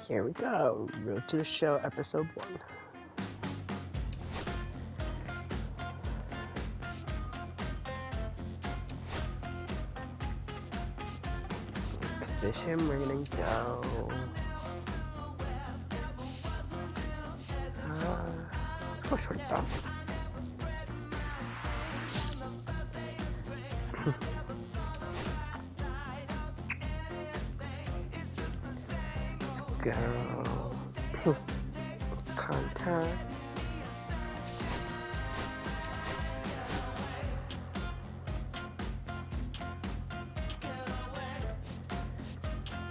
Here we go. Road to the Show, episode 1. Position, we're gonna go. Let's go shortstop. Go contact.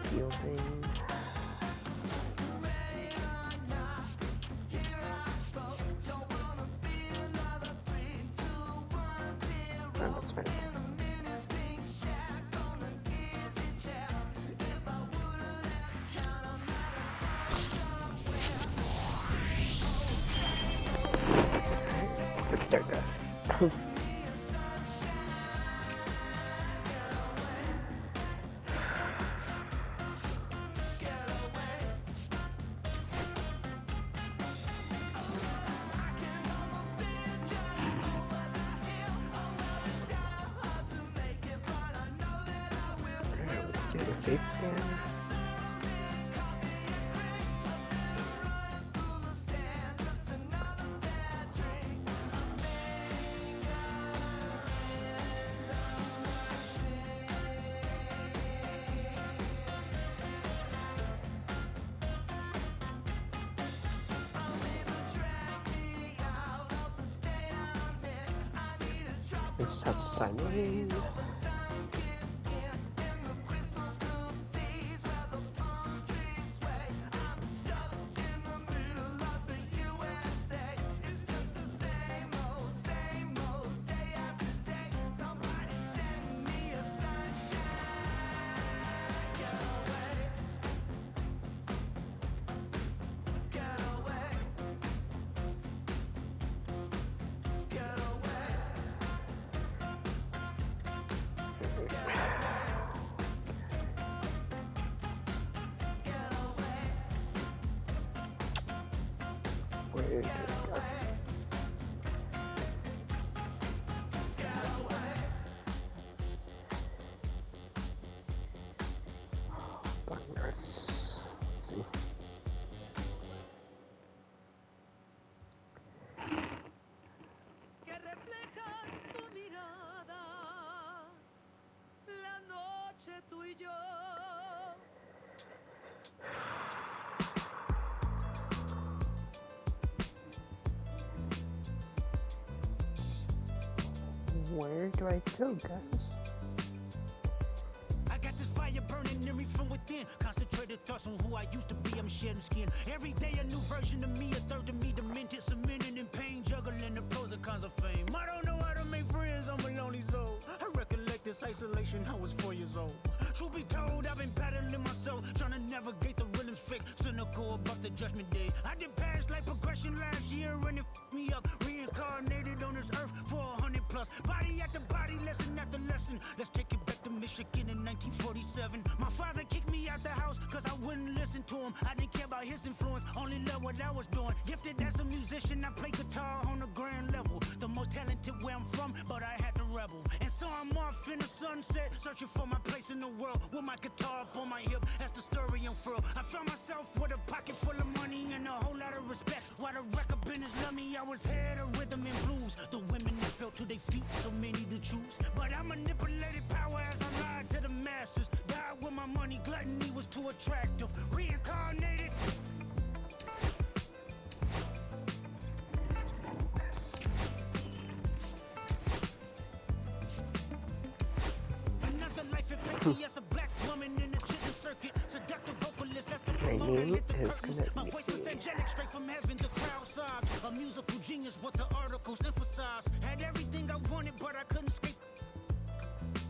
Fielding. That's fine. Let's start this. Let's do the face scan. We just have to sign in. Where did it go? Let's see. Que refleja tu mirada, la noche tú y yo. Where do I go, guys? I got this fire burning in me from within. Concentrated thoughts on who I used to be. I'm shedding skin. Every day a new version of me, a third of me demented, cemented in pain, juggling the pros and cons of fame. I don't know how to make friends. I'm a lonely soul. I recollect this isolation. I was 4 years old. Truth be told, I've been battling myself, trying to navigate the rhythms fake, cynical about the judgment day. I did past life progression last year and it f***ed me up. Reincarnated on this earth for 100 plus. Body after body, lesson after lesson. Let's take it back to Michigan in 1947. My father kicked me out the house cause I wouldn't listen to him. I didn't care about his influence, only loved what I was doing. Gifted as a musician, I play guitar on the grand level. The most talented where I'm from, but I had to rebel. And so I'm off in the sunset, searching for my place in the world. With my guitar up on my hip, that's the story unfurled. I found myself with a pocket full of money and a whole lot of respect. While the record business loved me, I was head of rhythm and blues. The women that fell to their feet, so many to choose. But I manipulated power as I lied to the masses. Died with my money, gluttony was too attractive. Reincarnated. Another life it placed me as a black woman in the chicken circuit. Seductive vocalist, that's the promoter, hit the curtains. My voice was angelic, straight from heaven, the crowd sobbed. A musical genius, what the articles emphasize. Had everything I wanted, but I couldn't escape.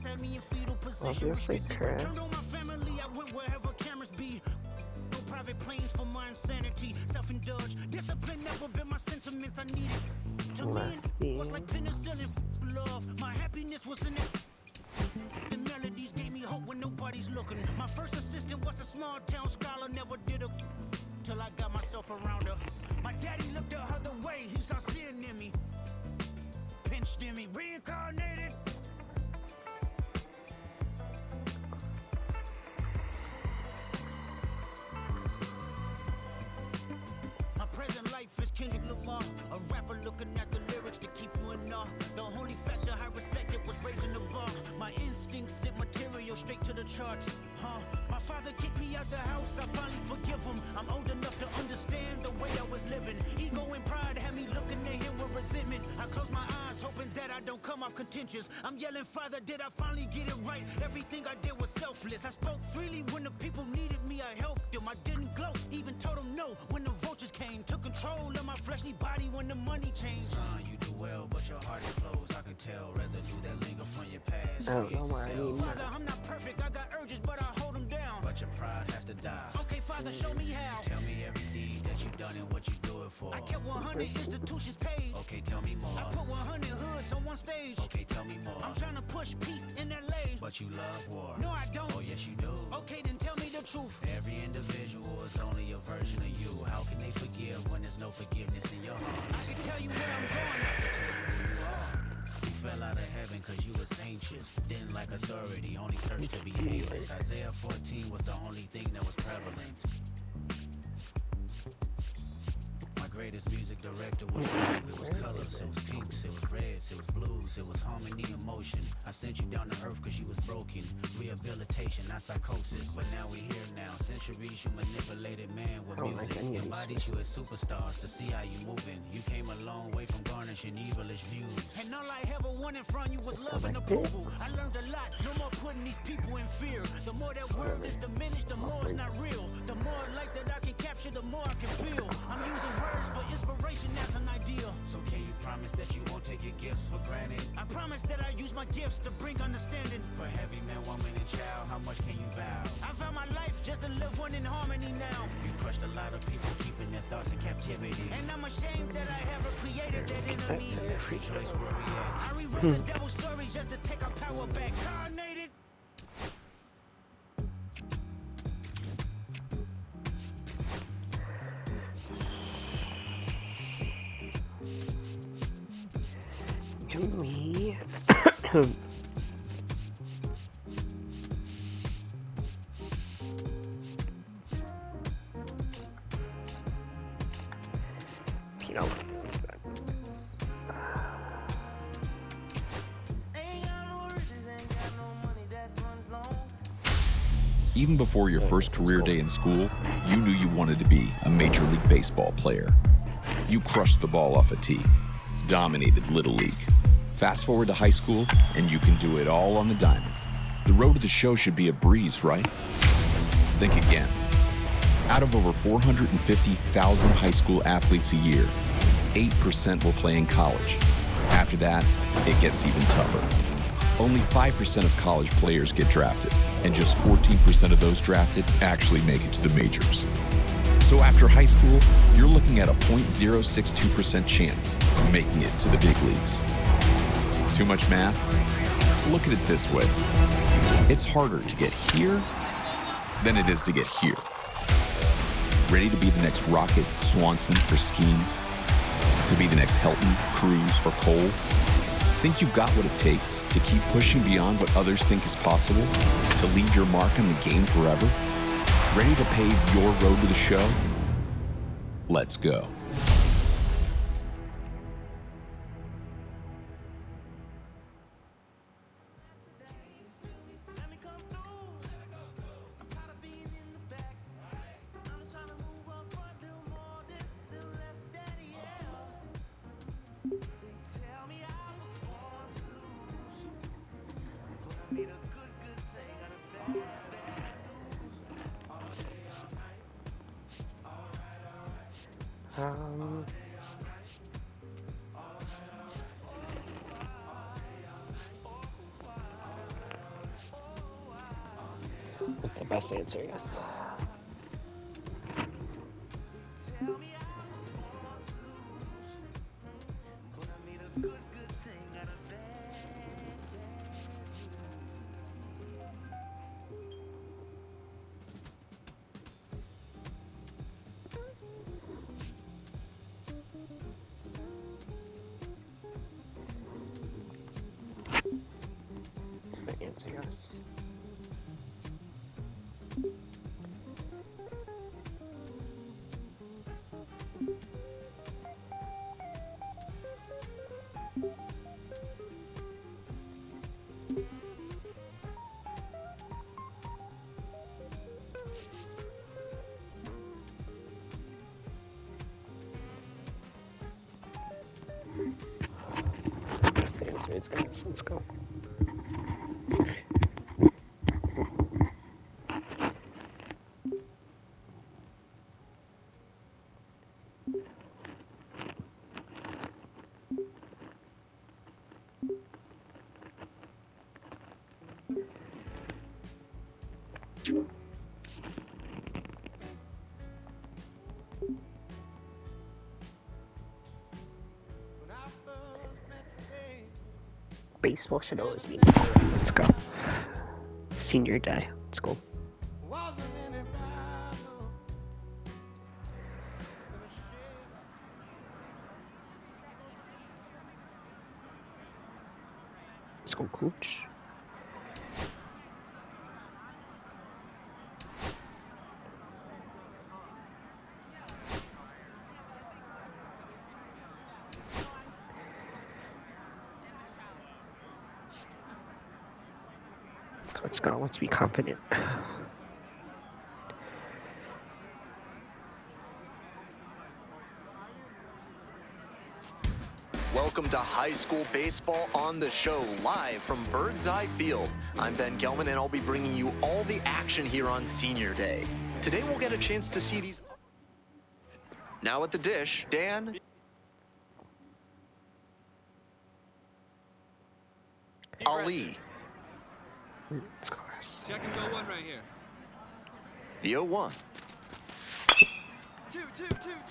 Had me in fetal position. Obviously, Chris. Turned on my family, I went wherever cameras be. No private planes for my insanity. Self-indulged, discipline never been my sentiments I needed. To me, it was like penicillin, love. My happiness was in it. The melodies gave me me hope when nobody's looking. My first assistant was a small town scholar, never did a till I got myself around her. My daddy looked the other way, he saw sin in me, pinched in me, reincarnated. My present life is Kendrick Lamar, a rapper looking at the lyrics to keep you in awe. The only factor I respected was raising the bar. My instincts sent material straight to the charts. My father kicked me out the house, I finally forgive him. I'm old enough to understand the way I was living. Ego and pride had me looking at him with resentment. I close my eyes, hoping that I don't come off contentious. I'm yelling, Father, did I finally get it right? Everything I did was selfless. I spoke freely when the people needed me, I helped them. I didn't gloat, even told them no when the vultures came. Took control of my fleshly body when the money changed. Son, you do well, but your heart is closed. I can tell residue that linger from your past. I don't know why I need Father, I'm not perfect, I got urges, but I hold them down. But your pride has to die. Okay, Father, show me how. Tell me every deed that you done and what you do it for. I kept 100 institutions paid. Okay, tell me more. I put 100 hoods on one stage. Okay, tell me more. I'm trying to push peace in LA. But you love war. No, I don't. Oh, yes, you do. Okay, then tell me the truth. Every individual is only a version of you. How can they forgive when there's no forgiveness in your heart? I can tell you where I'm going. I can tell you who you are. You fell out of heaven cause you was anxious. Didn't like authority, only searched to be heinous. Isaiah 14 was the only thing that was prevalent. My greatest music director was you. It was colors, it was pinks, it was reds, it was blues, it was harmony and emotion. I sent you down to earth cause you was broken. Rehabilitation, not psychosis. But now we here now. Centuries you manipulated man with music. Embodied you as superstars to see how you moving. You came a long way from garnishing evilish views. And all I ever wanted from you was love and approval. I learned a lot, no more putting these people in fear. The more that word is diminished, the more it's not real. The more light that I can capture, the more I can feel. I'm using words for inspiration as an ideal. So can you promise that you won't take your gifts for granted? I promise that I use my gifts to bring understanding. For heavy man, woman, and child, how much can you vow? I found my life just to live one in harmony now. You crushed a lot of people keeping their thoughts in captivity. And I'm ashamed that I ever created that enemy. Free choice where we at. I rewrote the devil's story just to take our power back. Carnated. Can we? You know, Even before your first career day in school, you knew you wanted to be a Major League Baseball player. You crushed the ball off a tee, dominated Little League. Fast forward to high school, and you can do it all on the diamond. The road to the show should be a breeze, right? Think again. Out of over 450,000 high school athletes a year, 8% will play in college. After that, it gets even tougher. Only 5% of college players get drafted, and just 14% of those drafted actually make it to the majors. So after high school, you're looking at a 0.062% chance of making it to the big leagues. Too much math? Look at it this way. It's harder to get here than it is to get here. Ready to be the next Rocket, Swanson, or Skeens? To be the next Helton, Cruz, or Cole? Think you got what it takes to keep pushing beyond what others think is possible? To leave your mark on the game forever? Ready to pave your road to the show? Let's go. That's the best answer, yes. guess. That's the answers, guys. Let's go. Baseball should always be number one. Let's go. Senior day. Let's go. Let's go, coach. Let's go. Let's be confident. Welcome to high school baseball on the show, live from Bird's Eye Field. I'm Ben Gelman, and I'll be bringing you all the action here on Senior Day. Today we'll get a chance to see these. Now at the dish, Dan. Ali. Let's go, guys. Check and go one right here. The 0-1.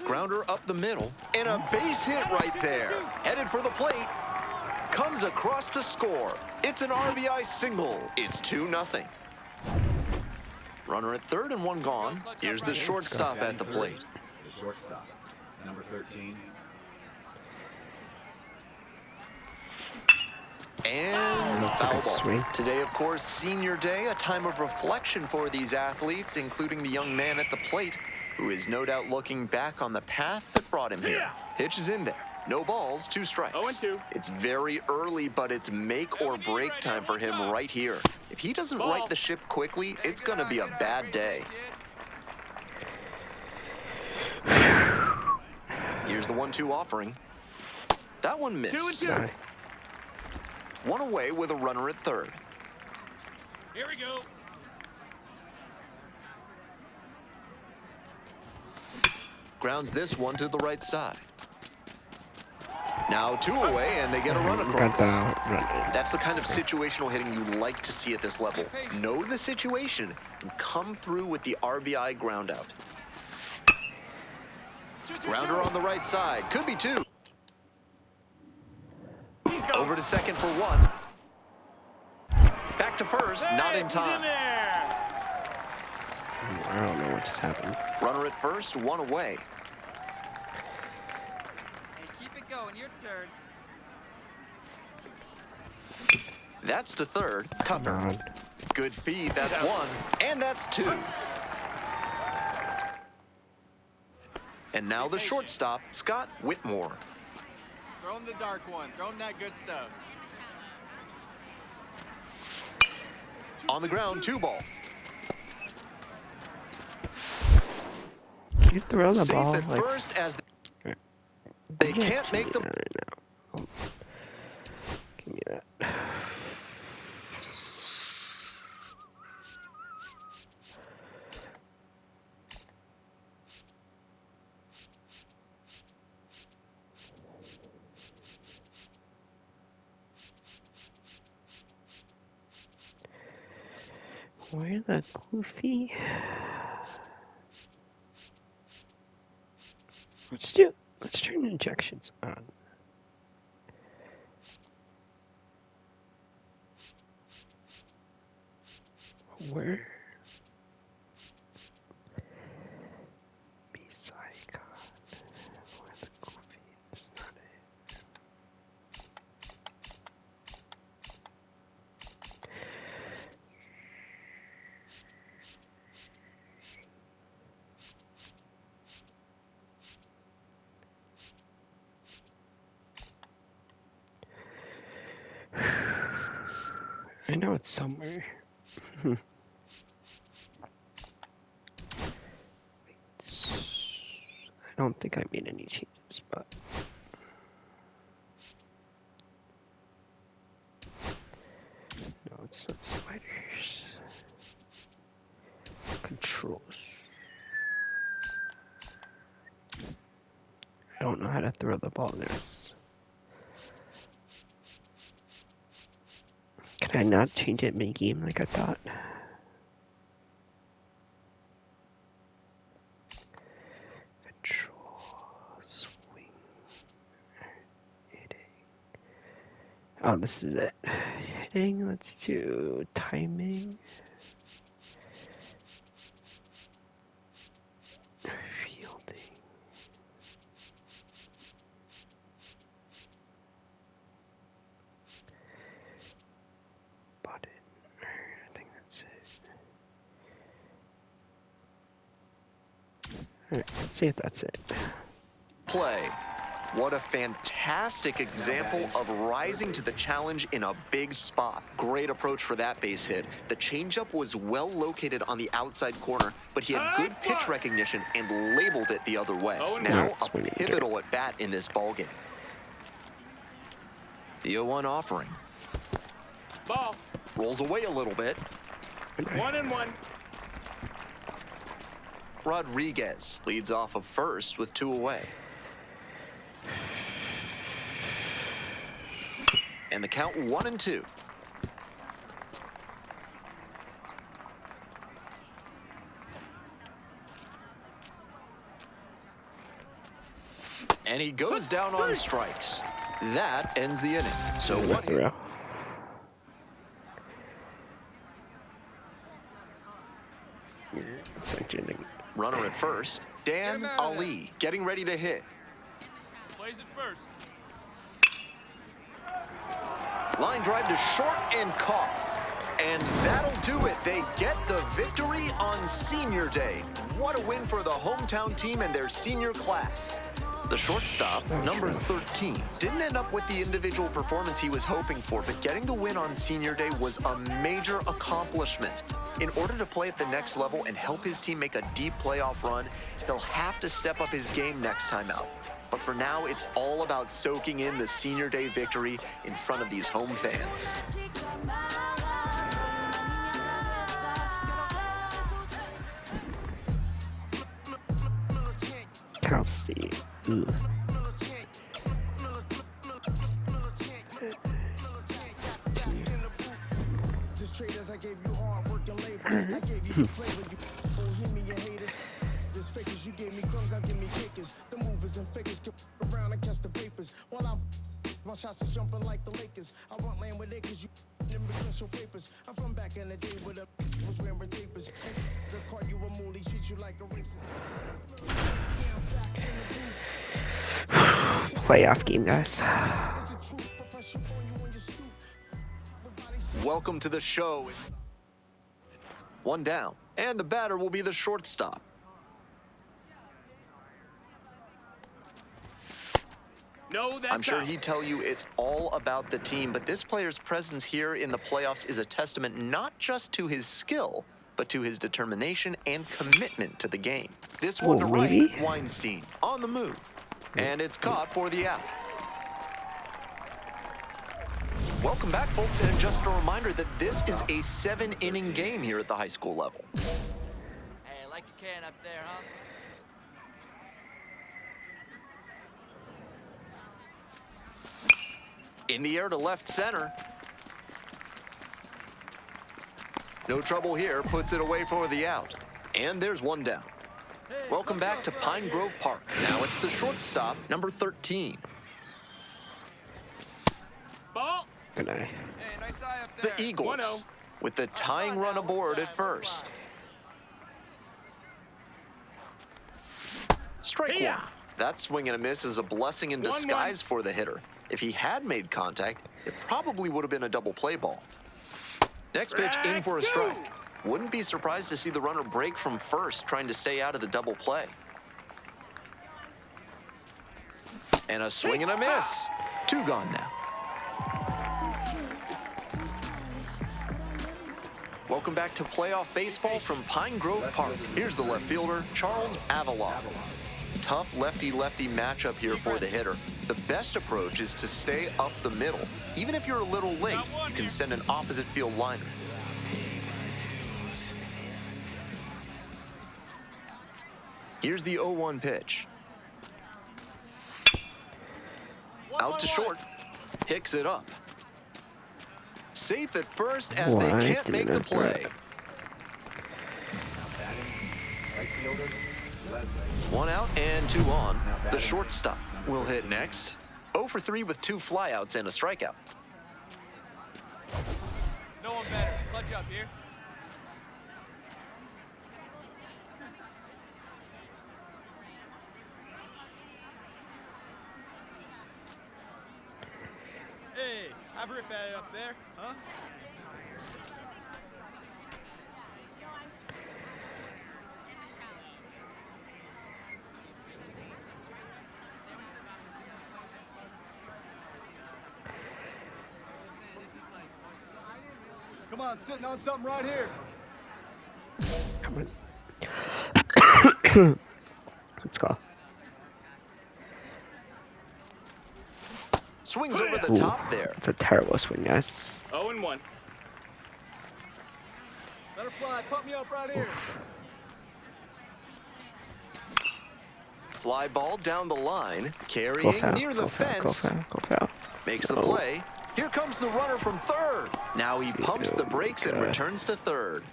Grounder up the middle, and a base hit right there. Headed for the plate, comes across to score. It's an RBI single. It's 2-0. Runner at third and one gone. Here's the shortstop at the plate. The shortstop, number 13. And foul ball. Sweet. Today, of course, Senior Day, a time of reflection for these athletes, including the young man at the plate, who is no doubt looking back on the path that brought him here. Pitch is in there. No balls, 2 strikes. 0-2. It's very early, but it's make or break time for him right here. If he doesn't right the ship quickly, it's going to be a bad day. Here's the 1-2 offering. That one missed. 2-2. One away with a runner at third. Here we go. Grounds this one to the right side. Now 2 away, and they get a run Got across. the run. That's the kind of situational hitting you like to see at this level. Know the situation and come through with the RBI ground out. Grounder on the right side. Could be 2. Over to second for 1. Back to first, not in time. I don't know what just happened. Runner at first, 1 away. Hey, keep it going. Your turn. That's to third. Tucker. God. Good feed. That's 1. And that's 2. And now the shortstop, Scott Whitmore. Throw him the dark one. Throw him that good stuff. On the ground, 2 ball. You throw the Safe ball at like first as they can't make the. No. Give me that. Where the goofy? Let's turn injections on. Where? Beside God. Where the goofy? It's not it. I know it's somewhere. I don't think I made any changes, but no, it's not sliders. Controls. I don't know how to throw the ball there. Can I not change it mid-game like I thought? Control, swing, hitting. Oh, this is it. Hitting, let's do timing. Fielding. Button. I think that's it. Alright, let's see if that's it. Play. What a fantastic example of rising to the challenge in a big spot. Great approach for that base hit. The changeup was well located on the outside corner, but he had good pitch recognition and labeled it the other way. Now a pivotal at bat in this ballgame. The 0-1 offering. Ball. Rolls away a little bit. 1-1. Rodriguez leads off of first with 2 away. And the count 1-2. And he goes down on strikes. That ends the inning. So one hit. Runner at first. Dan Ali getting ready to hit. Plays it first. Line drive to short and caught. And that'll do it. They get the victory on Senior Day. What a win for the hometown team and their senior class. The shortstop, number 13, didn't end up with the individual performance he was hoping for, but getting the win on Senior Day was a major accomplishment. In order to play at the next level and help his team make a deep playoff run, he'll have to step up his game next time out. But for now, it's all about soaking in the Senior Day victory in front of these home fans. Kelsey. I gave you hard work and labor. I gave you the flavor. You hear me, your haters. This fakers, you gave me crunk, I give me kickers. The movers and fakers get around and catch the vapors. While I'm my shots are jumping like the Lakers. I want land with acres, you in commercial papers. I'm from back in the day with a was wearing papers. They call you a moolie, treat you like a racist. Playoff game, guys. Welcome to the show. 1 down, and the batter will be the shortstop. No, that's I'm sure out. he'd tell you it's all about the team, but this player's presence here in the playoffs is a testament not just to his skill, but to his determination and commitment to the game. This one to right, Weinstein on the move, and it's caught for the out. Welcome back, folks, and just a reminder that this is a 7-inning game here at the high school level. Hey, I like your can up there, huh? In the air to left center. No trouble here, puts it away for the out. And there's 1 down. Welcome back to Pine Grove Park. Now it's the shortstop, number 13. Ball. Good eye. Hey, nice eye up there. The Eagles 1-0. with the tying run aboard at first. Strike one. That swing and a miss is a blessing in disguise for the hitter. If he had made contact, it probably would have been a double play ball. Next pitch in for a strike. Wouldn't be surprised to see the runner break from first, trying to stay out of the double play. And a swing and a miss. 2 gone now. Welcome back to playoff baseball from Pine Grove Park. Here's the left fielder, Charles Avalon. Tough lefty-lefty matchup here for the hitter. The best approach is to stay up the middle. Even if you're a little late, you can send an opposite field liner. Here's the 0-1 pitch. Out to short. Picks it up. Safe at first as they can't make the play. Right fielder, Leslie. 1 out and 2 on. The shortstop will hit next. 0 for 3 with 2 flyouts and a strikeout. No one better. Clutch up here. Hey, I've ripped that up there, huh? Come on, sitting on something right here. Come on. Let's go. Swings over the Ooh, top there. it's a terrible swing, guys. 0-1. Let her fly. Pump me up right here. Fly ball down the line, Go carrying foul, near the go foul, go fence. foul, go foul. Makes the No. play. Here comes the runner from third. Now he pumps the brakes and God. returns to third.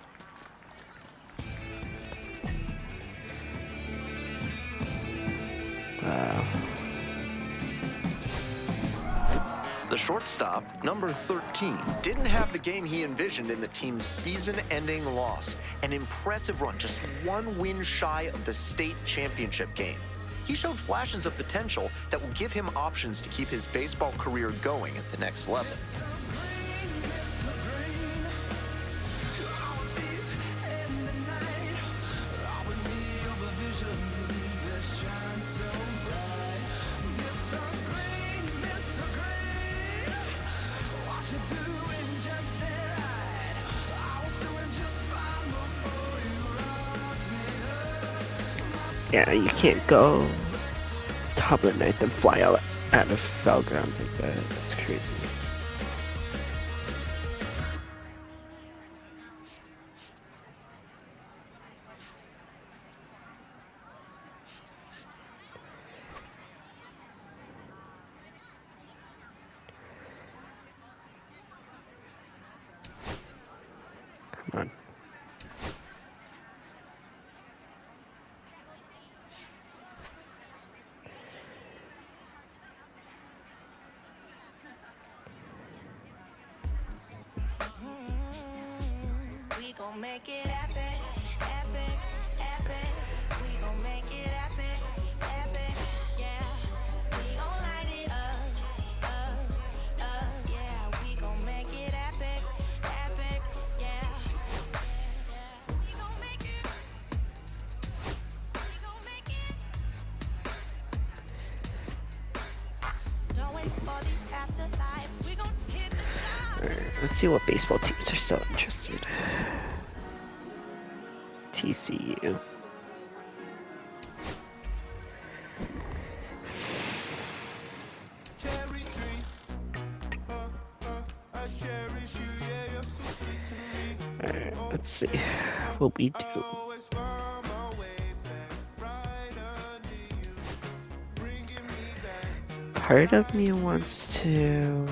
Wow. The shortstop, number 13, didn't have the game he envisioned in the team's season-ending loss. An impressive run, just 1 win shy of the state championship game. He showed flashes of potential that will give him options to keep his baseball career going at the next level. Yeah, you can't go top of the ninth and fly out at a foul ground like that. That's crazy. Come on. We gon' make it epic, epic, epic. We gon' make it epic, epic, yeah. We gon' light it up, yeah. We gon' make it epic, epic, yeah. We gon' make it. We gon' make it. Don't wait for the afterlife. We gon' hit the top. Alright, let's see what baseball teams are still interested. TCU. Alright, let's see what we do. Part of me wants to...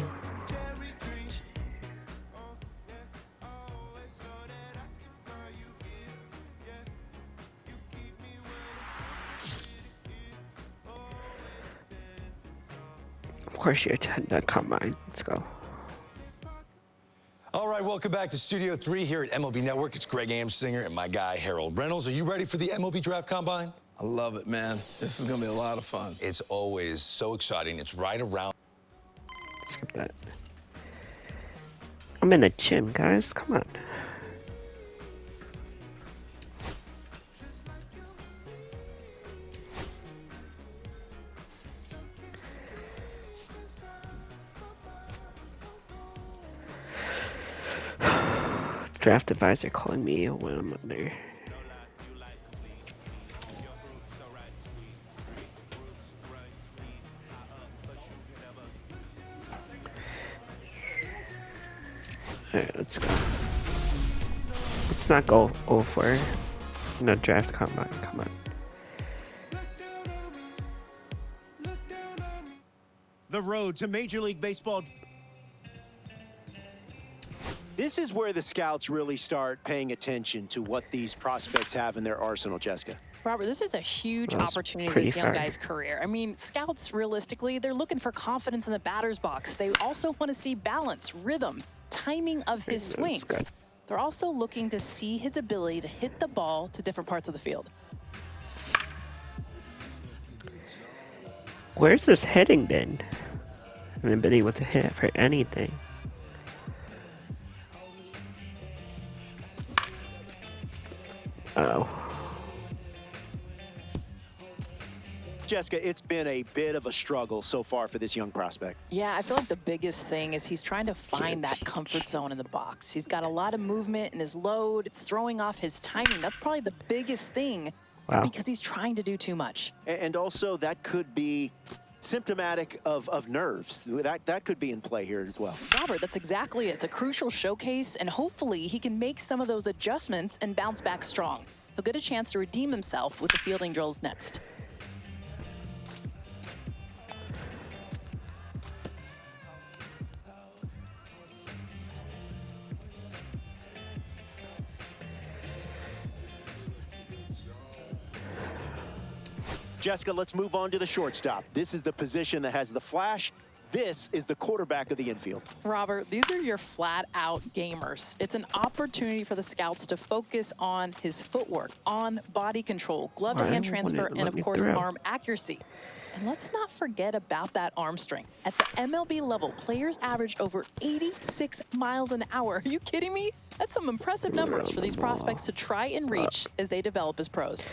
Of course you attend the combine. Let's go. All right, welcome back to Studio 3 here at MLB Network. It's Greg Amsinger and my guy, Harold Reynolds. Are you ready for the MLB Draft Combine? I love it, man. This is gonna be a lot of fun. It's always so exciting. It's right around. Skip that. I'm in the gym, guys. Come on. Draft advisor calling me when I'm under. Alright, let's go. Let's not go over. No draft combine, come on. The road to Major League Baseball. This is where the scouts really start paying attention to what these prospects have in their arsenal, Jessica. Robert, this is a huge That was opportunity in pretty this young far. guy's career. I mean, scouts, realistically, they're looking for confidence in the batter's box. They also want to see balance, rhythm, timing of his That's swings. good. They're also looking to see his ability to hit the ball to different parts of the field. Where's this hitting been? I haven't been able to hit for anything. Oh. Jessica, it's been a bit of a struggle so far for this young prospect. Yeah, I feel like the biggest thing is he's trying to find that comfort zone in the box. He's got a lot of movement in his load. It's throwing off his timing. That's probably the biggest thing because he's trying to do too much. And also that could be symptomatic of nerves. That could be in play here as well. Robert, that's exactly it. It's a crucial showcase, and hopefully he can make some of those adjustments and bounce back strong. He'll get a chance to redeem himself with the fielding drills next. Jessica, let's move on to the shortstop. This is the position that has the flash. This is the quarterback of the infield. Robert, these are your flat-out gamers. It's an opportunity for the scouts to focus on his footwork, on body control, glove-to-hand transfer, and, of course, arm accuracy. And let's not forget about that arm strength. At the MLB level, players average over 86 miles an hour. Are you kidding me? That's some impressive numbers for these prospects to try and reach as they develop as pros.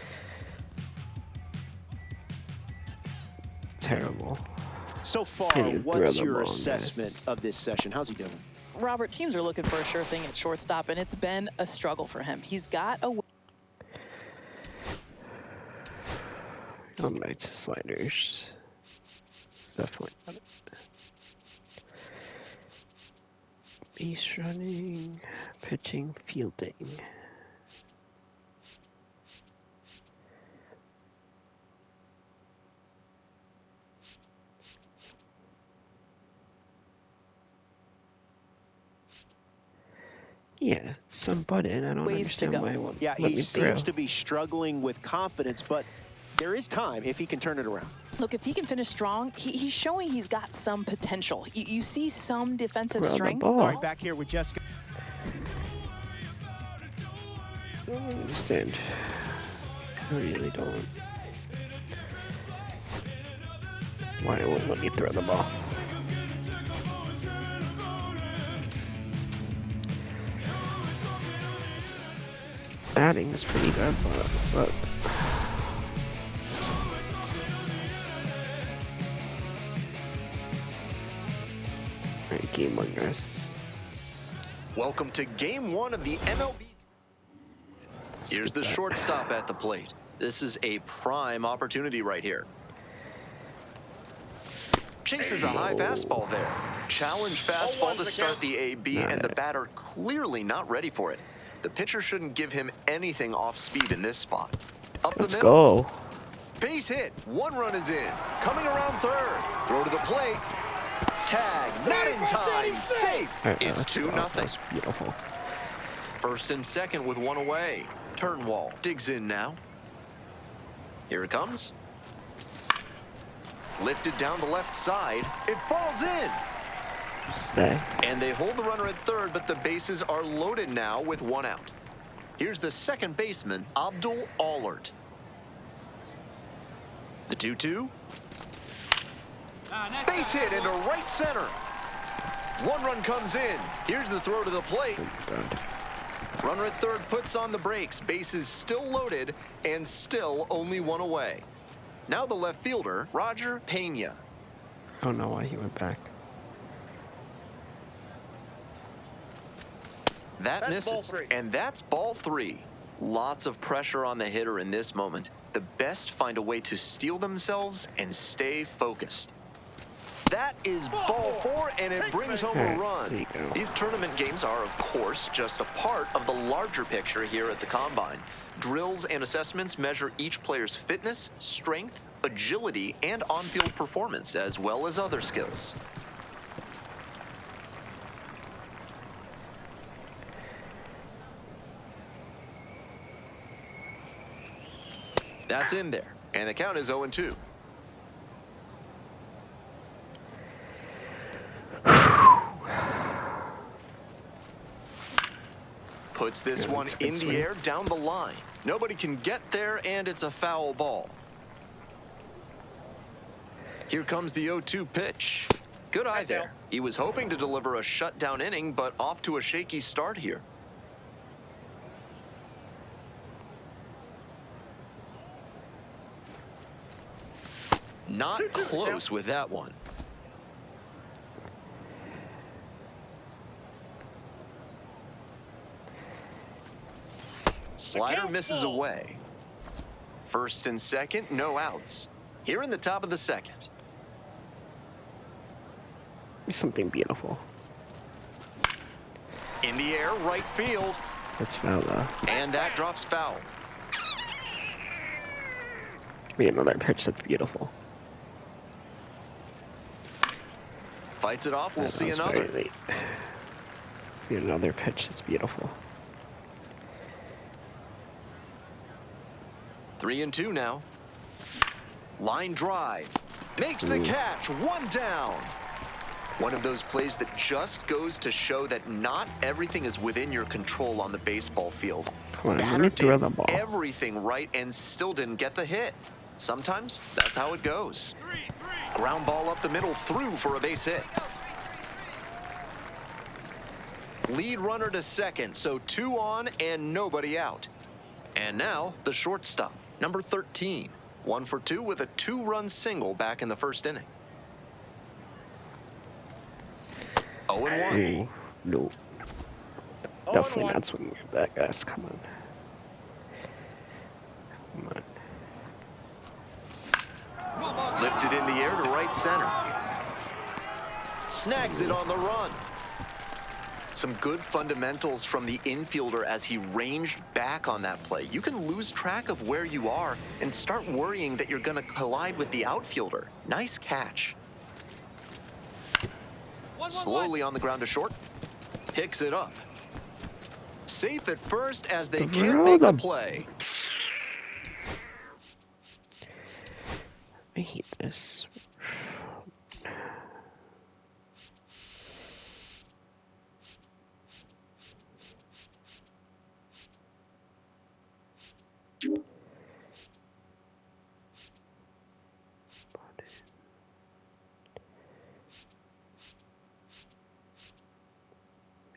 Terrible. So far, what's your assessment of this session? How's he doing? Robert, teams are looking for a sure thing at shortstop, and it's been a struggle for him. He's got a... Going back to sliders. Definitely got it. Base running, pitching, fielding. Yeah, some button. I don't understand why it won't let he me seems through. to be struggling with confidence, but there is time if he can turn it around. Look, if he can finish strong, he's showing he's got some potential. You see some defensive Throw the strength. ball. All right, back here with Jessica. I don't understand. I really don't. Why it won't let me throw the ball? Batting is pretty good, but alright, game one, guys. Welcome to game one of the MLB. Here's the shortstop at the plate. This is a prime opportunity right here. Chases a high fastball there. Challenge fastball to start the AB, and the batter clearly not ready for it. The pitcher shouldn't give him anything off speed in this spot. Up the Let's middle. go. Base hit. One run is in. Coming around third. Throw to the plate. Tag. Not in time. Safe. It's 2-0. Beautiful. First and second with one away. Turnwall digs in now. Here it comes. Lifted down the left side. It falls in. Stay. And they hold the runner at third, but the bases are loaded now with one out. Here's the second baseman, Abdul Allert. The 2-2. Base hit into right center. One run comes in. Here's the throw to the plate. Runner at third puts on the brakes. Bases still loaded and still only one away. Now the left fielder, Roger Pena. I don't know why he went back. That misses, and that's ball 3. Lots of pressure on the hitter in this moment. The best find a way to steel themselves and stay focused. That is ball 4, and it brings home a run. These tournament games are, of course, just a part of the larger picture here at the Combine. Drills and assessments measure each player's fitness, strength, agility, and on-field performance, as well as other skills. That's in there, and the count is 0-2. Puts this one in the air down the line. Nobody can get there, and it's a foul ball. Here comes the 0-2 pitch. Good eye there. He was hoping to deliver a shutdown inning, but off to a shaky start here. Not close with that one. Slider misses away. First and second, no outs. Here in the top of the second. Something beautiful. In the air, right field. That's foul, though. And that drops foul. Give me another pitch that's beautiful. Fights it off, we'll see another. Give me another pitch that's beautiful. 3-2 now. Line drive. Makes the catch. One down. One of those plays that just goes to show that not everything is within your control on the baseball field. Come on, let me throw the ball. Everything right and still didn't get the hit. Sometimes that's how it goes. Ground ball up the middle, through for a base hit. Lead runner to second, so 2 on and nobody out. And now the shortstop, number 13. 1 for 2 with a 2-run single back in the first inning. 0-1. Ooh, no. Definitely not swinging at that, guys. Come on. Come on. Lifted in the air to right center. Snags it on the run. Some good fundamentals from the infielder as he ranged back on that play. You can lose track of where you are and start worrying that you're going to collide with the outfielder. Nice catch. Slowly on the ground to short. Picks it up. Safe at first as they can't make the play. I hate this.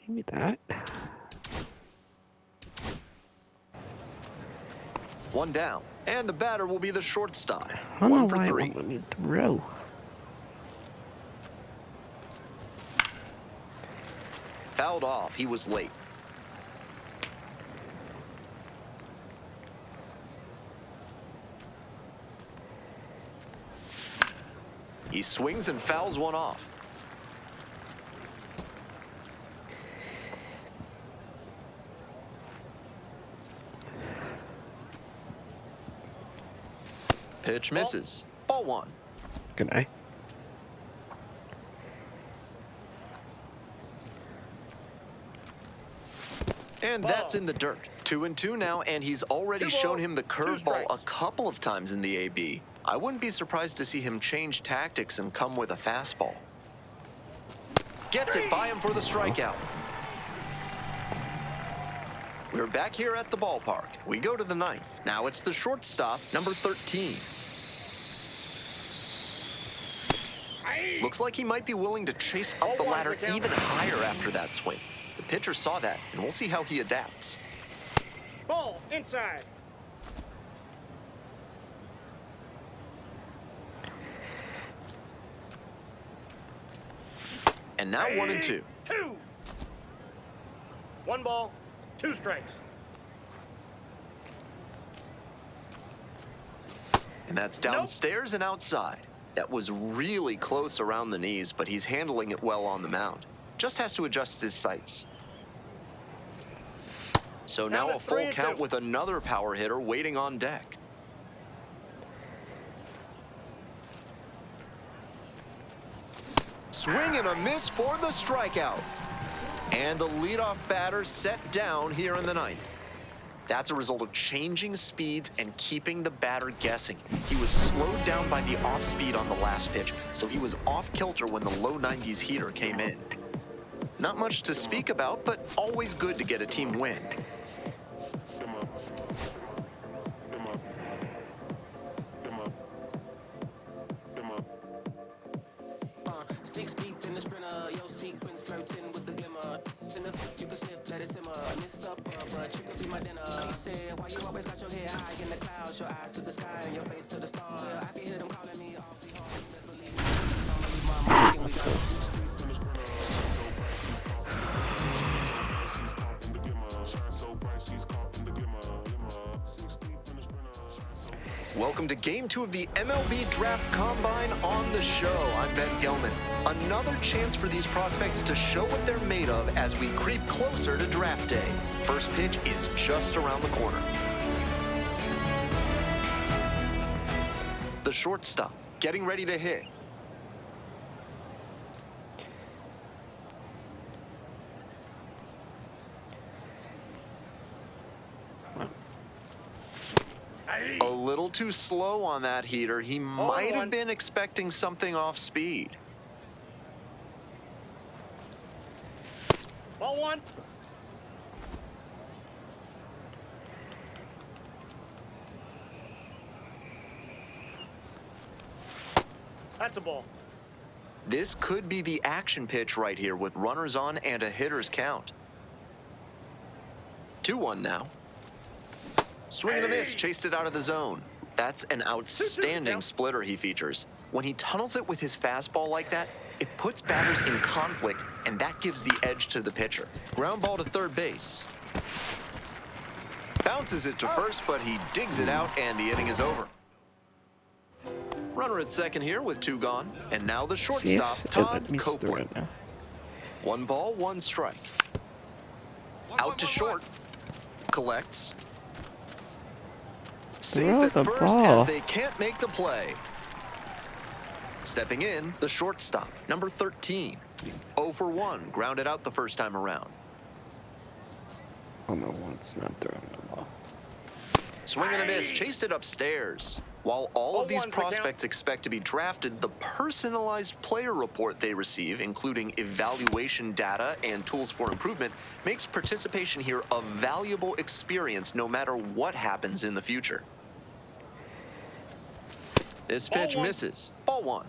Maybe that. One down, and the batter will be the shortstop. I don't know 1 for why 3. it won't let me throw. Fouled off. He was late. He swings and fouls one off. Pitch misses. Ball 1. Good eye. And that's in the dirt. 2-2 now, and he's already shown him the curveball a couple of times in the AB. I wouldn't be surprised to see him change tactics and come with a fastball. Gets it by him for the strikeout. We're back here at the ballpark. We go to the 9th. Now it's the shortstop, number 13. Looks like he might be willing to chase up the ladder even higher after that swing. The pitcher saw that, and we'll see how he adapts. Ball inside. And now 1-2. 1 ball, 2 strikes. And that's downstairs and outside. That was really close around the knees, but he's handling it well on the mound. Just has to adjust his sights. So now a full count with another power hitter waiting on deck. Swing and a miss for the strikeout. And the leadoff batter set down here in the ninth. That's a result of changing speeds and keeping the batter guessing. He was slowed down by the off speed on the last pitch, so he was off kilter when the low 90s heater came in. Not much to speak about, but always good to get a team win. Welcome to Game 2 of the MLB Draft Combine on the show. I'm Ben Gelman. Another chance for these prospects to show what they're made of as we creep closer to draft day. First pitch is just around the corner. The shortstop getting ready to hit. A little too slow on that heater. He might have been expecting something off speed. Ball 1. That's a ball. This could be the action pitch right here with runners on and a hitter's count. 2-1 now. Swing and a miss, chased it out of the zone. That's an outstanding splitter he features. When he tunnels it with his fastball like that, it puts batters in conflict, and that gives the edge to the pitcher. Ground ball to third base. Bounces it to first, but he digs it out, and the inning is over. Runner at second here with 2 gone, and now the shortstop, Todd Copeland. 1 ball, 1 strike. Out to short. Collects. Safe at first as they can't make the play. Stepping in, the shortstop, number 13. 0 for 1, grounded out the first time around. Oh no, it's not throwing the ball. Swing and a miss, chased it upstairs. While all of these prospects expect to be drafted, the personalized player report they receive, including evaluation data and tools for improvement, makes participation here a valuable experience no matter what happens in the future. This pitch misses. Ball 1.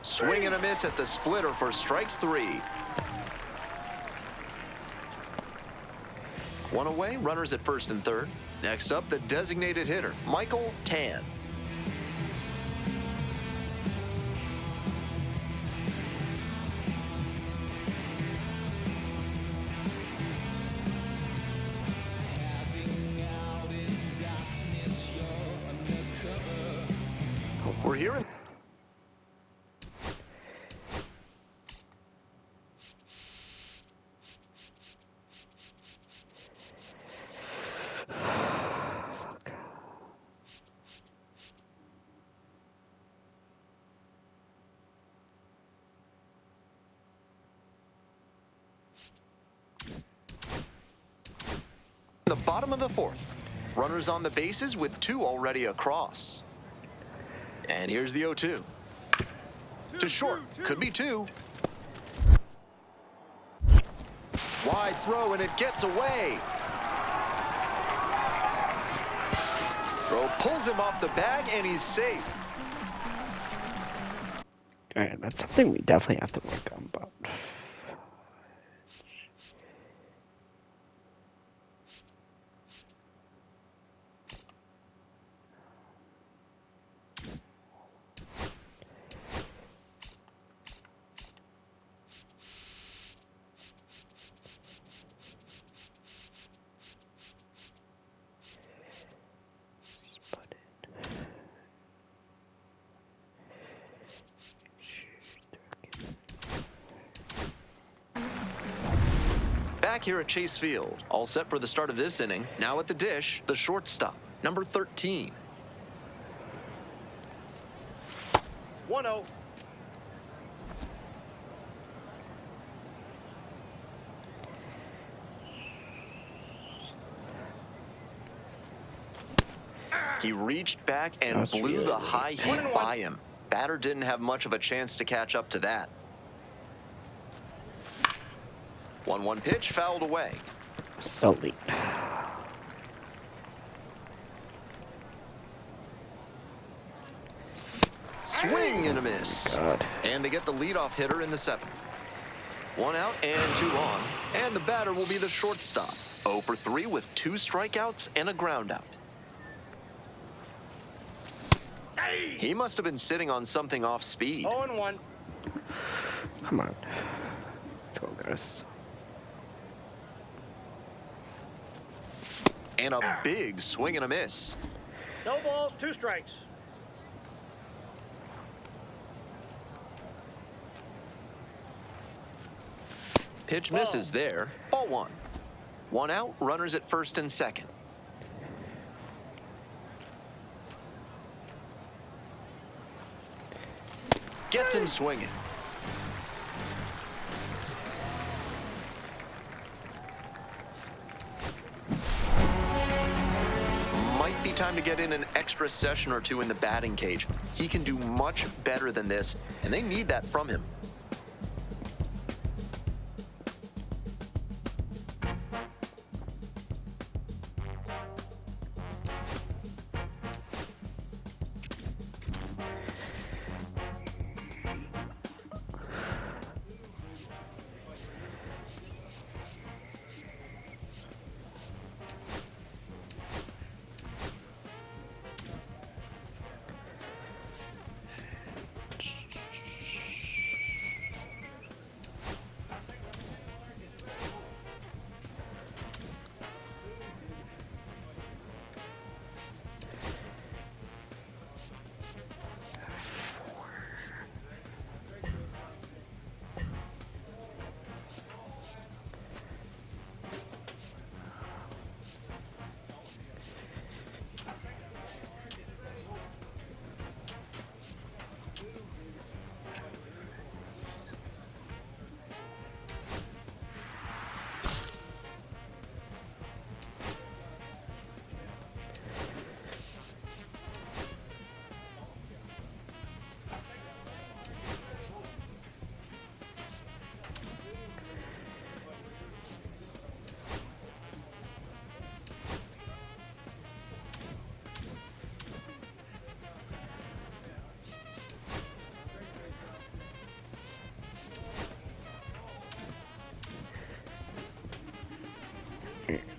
Swing and a miss at the splitter for strike 3. 1 away, runners at first and third. Next up, the designated hitter, Michael Tan. We're here in the bottom of the 4th. Runners on the bases with 2 already across. And here's the 0-2. To short, could be 2. Wide throw, and it gets away. Throw pulls him off the bag, and he's safe. All right, that's something we definitely have to work on, but... Back here at Chase Field, all set for the start of this inning. Now at the dish, the shortstop, number 13. 1-0. He reached back and blew the high heat by him. Batter didn't have much of a chance to catch up to that. 1-1 pitch fouled away. Slowly. Swing and a miss. God. And they get the leadoff hitter in the 7th. 1 out and 2 on. And the batter will be the shortstop. 0 for 3 with 2 strikeouts and a ground out. He must have been sitting on something off speed. 0-1. Come on. Let's go, guys. And a big swing and a miss. No balls, 2 strikes. Pitch misses there. Ball 1. 1 out, runners at first and second. Gets him swinging. Might be time to get in an extra session or 2 in the batting cage. He can do much better than this, and they need that from him.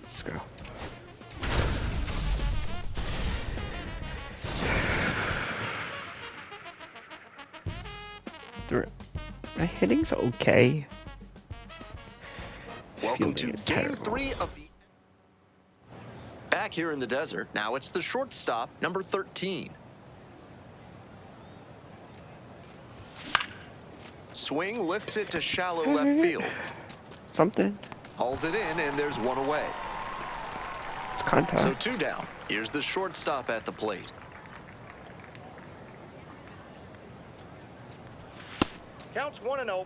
Let's go. My hitting's okay. Welcome to Game 3 of the... Back here in the desert, now it's the shortstop, number 13. Swing lifts it to shallow left field. Something. Hauls it in, and there's 1 away. It's contact. So 2 down. Here's the shortstop at the plate. Counts 1-0.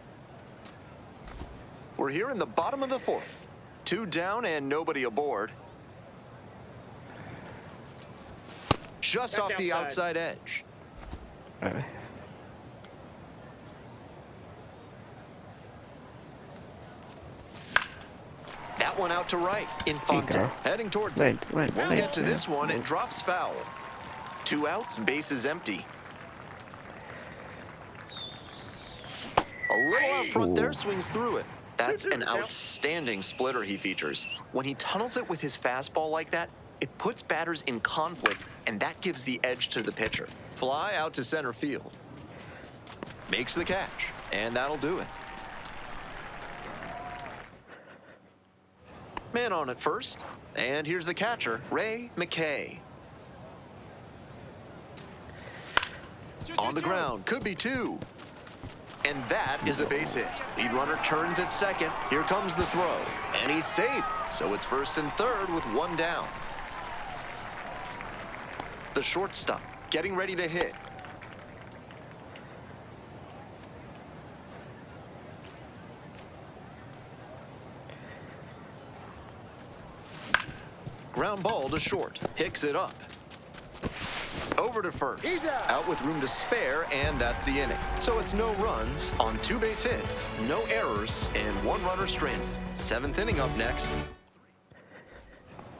We're here in the bottom of the 4th. 2 down and nobody aboard. Just That's off the outside. edge. That one out to right. Infante heading towards it. We'll get to this one. It drops foul. 2 outs, bases empty. A little out front there, swings through it. That's an outstanding splitter he features. When he tunnels it with his fastball like that, it puts batters in conflict, and that gives the edge to the pitcher. Fly out to center field. Makes the catch, and that'll do it. Man on at first, and here's the catcher, Ray McKay. On the ground, could be 2. And that is a base hit. Lead runner turns at second. Here comes the throw. And he's safe. So it's first and third with one down. The shortstop getting ready to hit. Ground ball to short. Picks it up. Over to first. Out with room to spare, and that's the inning. So it's no runs on 2 base hits, no errors, and 1 runner stranded. 7th inning up next.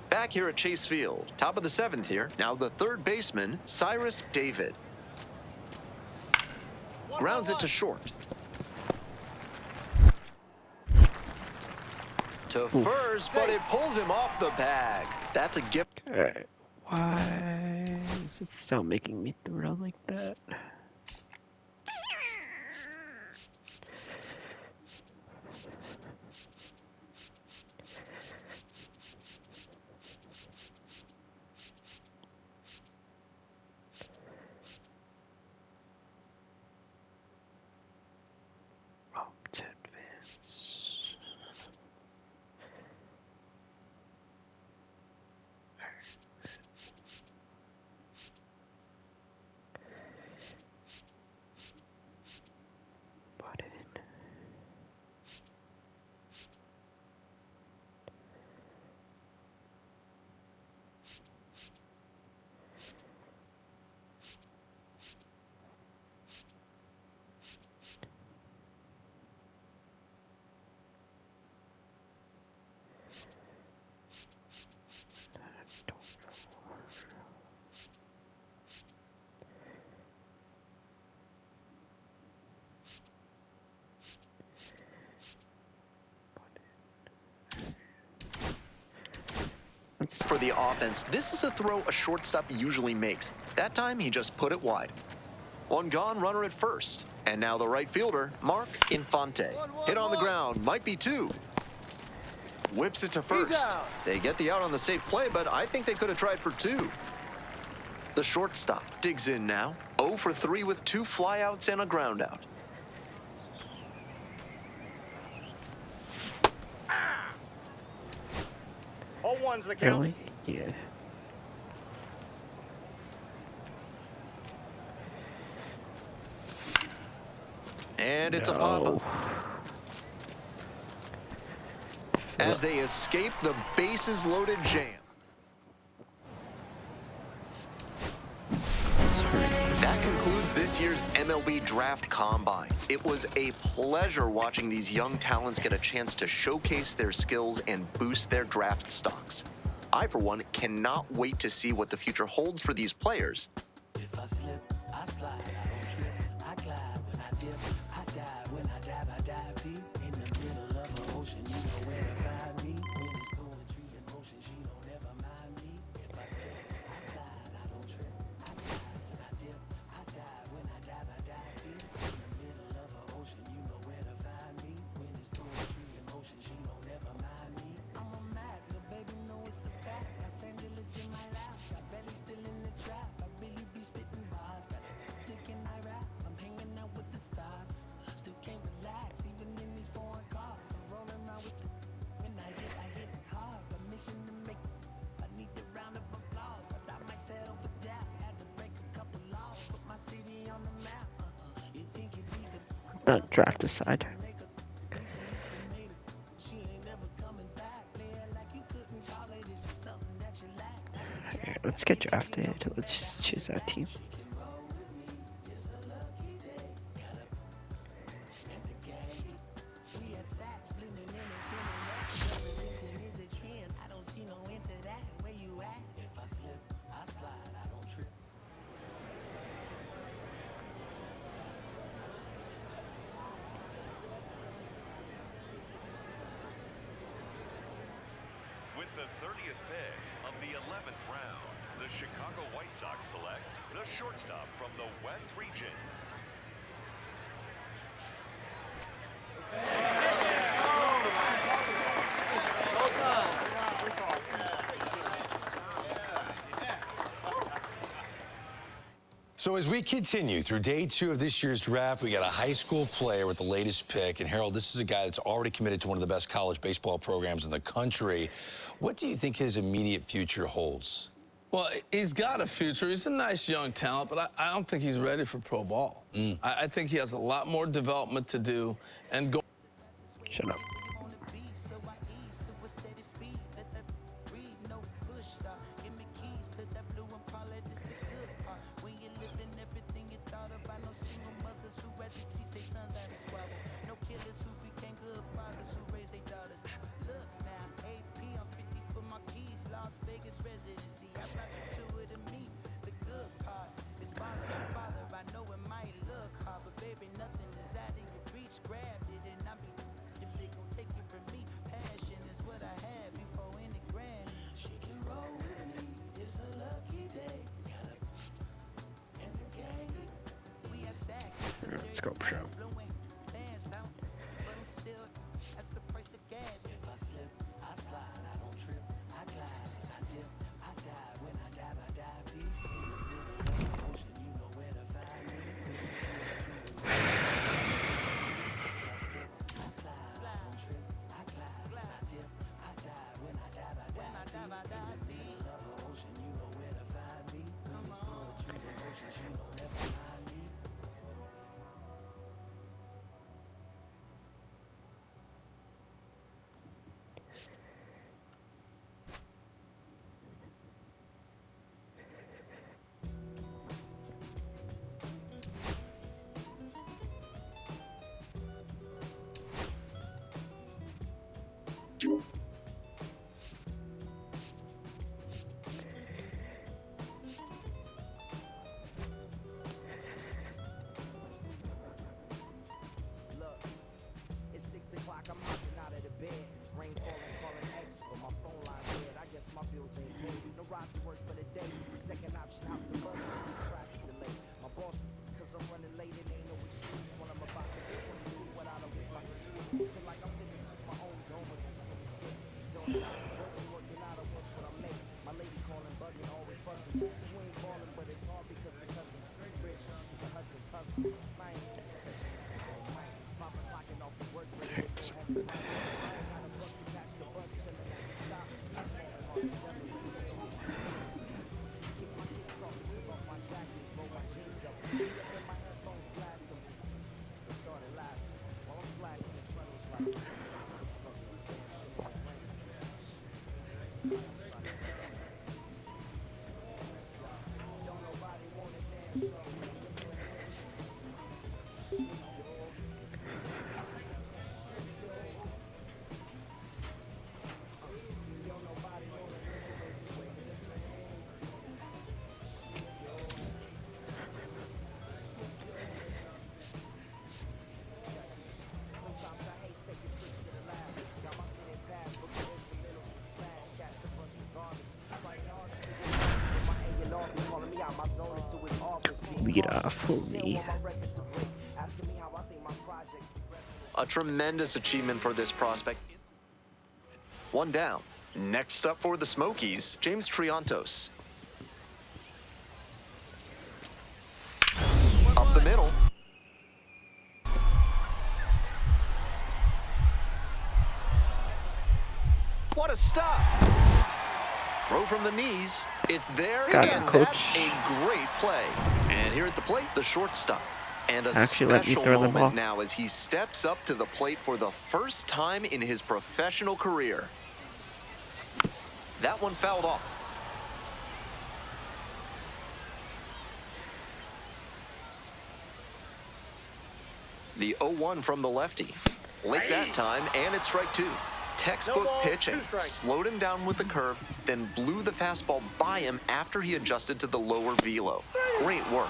Back here at Chase Field, top of the 7th here. Now the third baseman, Cyrus David. Grounds it to short. To first, but it pulls him off the bag. That's a gift. Alright. Why is it still making me throw like that? For the offense, this is a throw a shortstop usually makes. That time, he just put it wide. One gone, runner at first. And now the right fielder, Mark Infante. Hit on the ground, might be 2. Whips it to first. They get the out on the safe play, but I think they could have tried for 2. The shortstop digs in now. 0 for 3 with 2 flyouts and a ground out. All one's the count. Really? Yeah. And it's a pop-up. As they escape the bases-loaded jam. That concludes this year's MLB Draft Combine. It was a pleasure watching these young talents get a chance to showcase their skills and boost their draft stocks. I, for one, cannot wait to see what the future holds for these players. If I slip, I slide, I don't trip, I glide when I dip, I dive when I dive deep in the middle of an ocean. You know where to find me when it's poetry in motion. She don't ever mind me. If I slip, I slide, I don't trip, I glide when I dip, I dive when I dive deep in the middle of an ocean. You know where to find me when it's poetry in motion. She don't ever mind me. I'm a mad little baby, know it's a fact. Los Angeles in my lap, got belly still in the trap. I really be spitting bars, got thinking I rap. I'm hanging out with the stars, still can't relax even in these foreign cars. I'm rolling around with the when I hit hard. A mission to make. I need a round of applause, but I might settle for that. Had to break a couple laws, put my city on the map. You think you'd be the Not draft aside. Okay, let's get drafted. Let's choose our team. With the 30th pick of the 11th round, the Chicago White Sox select the shortstop from the West region. So as we continue through day 2 of this year's draft, we got a high school player with the latest pick. And Harold, this is a guy that's already committed to one of the best college baseball programs in the country. What do you think his immediate future holds? Well, he's got a future. He's a nice young talent, but I don't think he's ready for pro ball. I think he has a lot more development to do and go. Shut up. Let's go, show. I'm hopping out of the bed. Rain falling, calling X, but my phone line's dead. I guess my bills ain't paid. No ride to work for the day. Second option, hop the bus, it's a traffic delay. My boss, cause I'm running late, it ain't no excuse. When I'm about to be 22 without a whip, I can sweep. Feel like I'm thinking my own dome with a escape. So I'm working out, I work what I make. My lady calling, bugging, always fussing. Just cause we ain't balling, but it's hard because the cousin rich. Cause her husband's hustling. I ain't attention. Mama clocking off the work break. Beat off, holy. A tremendous achievement for this prospect. One down. Next up for the Smokies, James Triantos. Up the middle. What a stop! Throw from the knees. It's there, and that's a great play. And here at the plate, the shortstop. And a special moment now as he steps up to the plate for the first time in his professional career. That one fouled off. The 0-1 from the lefty. Late that time, and it's strike 2. Textbook pitching. Slowed him down with the curve, then blew the fastball by him after he adjusted to the lower velo. Great work.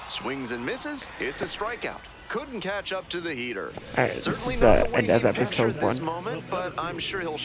Swings and misses. It's a strikeout. Couldn't catch up to the heater. Alright, Certainly this is not the way he another pictured episode this 1. moment, but I'm sure he'll